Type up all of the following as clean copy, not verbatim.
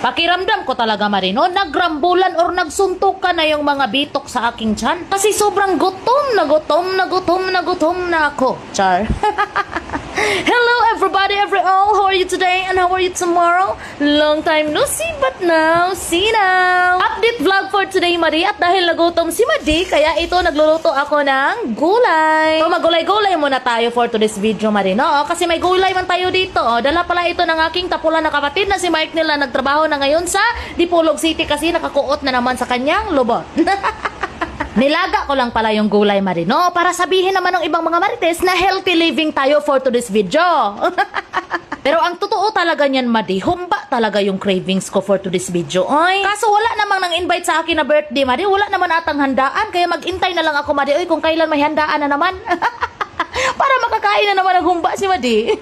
Pakiramdam ko talaga, Marino, nagrambulan or nagsuntukan na yung mga bitok sa aking tiyan. Kasi sobrang gutom na ako. Char. Hello everybody, every all. How are you today and how are you tomorrow? Long time no see, but now see now. Update vlog for today, Madi. At dahil nagutom si Madi, kaya ito nagluluto ako ng gulay. So magulay-gulay muna tayo for today's video, Madi, no? Kasi may gulay man tayo dito. Dala pala ito ng aking tapulan na kapatid na si Mike nila, nagtrabaho na ngayon sa Dipolog City kasi nakakuot na naman sa kanyang lubot. Nilaga ko lang pala yung gulay, Marino, para sabihin naman ng ibang mga marites na healthy living tayo for today's video. Pero ang totoo talaga niyan, Madi, humba talaga yung cravings ko for today's video. Oy, kaso wala namang nang invite sa akin na birthday, Madi. Wala naman atang handaan, kaya mag-intay na lang ako, Madi. Oy, kung kailan may handaan na naman. Para makakain na naman ng humba si Madi.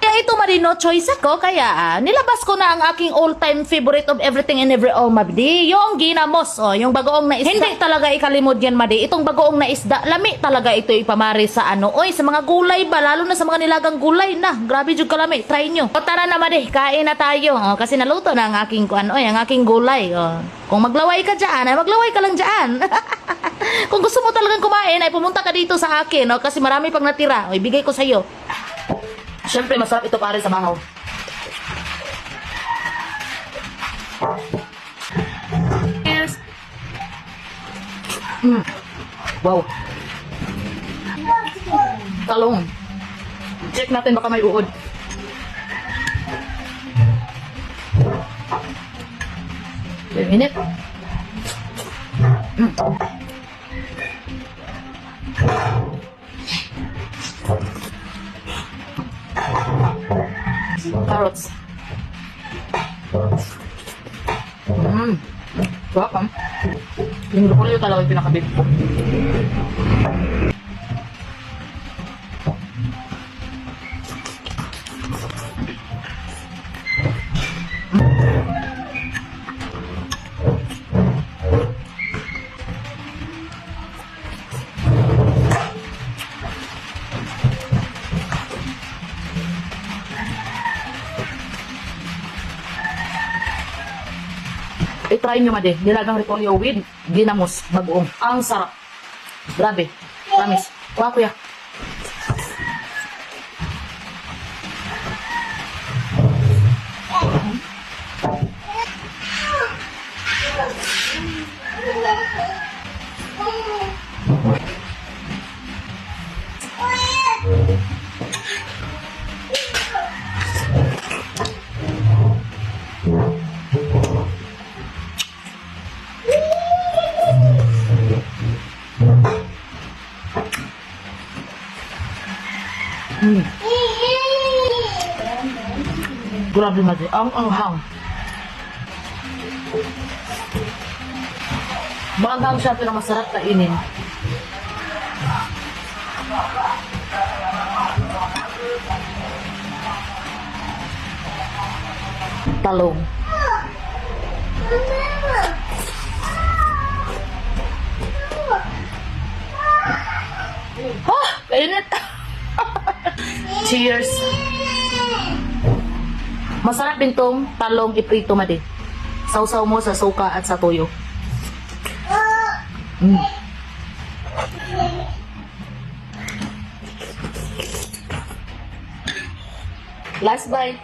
Kaya ito, Madi, no choice ako. Kaya nilabas ko na ang aking all-time favorite of everything and every all, Madi. Yung ginamos, yung bagoong na isda. Hindi talaga ikalimod yan, Madi. Itong bagoong na isda, lami talaga ito ipamari sa oy, sa mga gulay ba, lalo na sa mga nilagang gulay na. Grabe jud kalami, try nyo. O tara na, Madi, kain na tayo. Kasi naluto na ang aking ang aking gulay. Kung maglaway ka dyan, ay maglaway ka lang dyan. Kung gusto mo talagang kumain, ay pumunta ka dito sa akin, kasi marami pang natira. O, ibigay ko sa'yo. Siyempre, masarap ito para sa bangaw. Cheers! Wow! Talong. Check natin, baka may uod. Wait a minute. Carrots. Sarap, yung broccoli talaga yung pinakabit ko. I-try nyo, Madi. Nilagang repolyo with ginamos, bagoong. Ang sarap. Grabe. Promise. Kuha, kuya. Grabe, Madi. Ang anghang. Maanghang siya pero masarap kainin. Talong. Kainit. Cheers. Masarap din tong talong iprito, Madi. Sausaw mo sa suka at sa toyo. Last bite.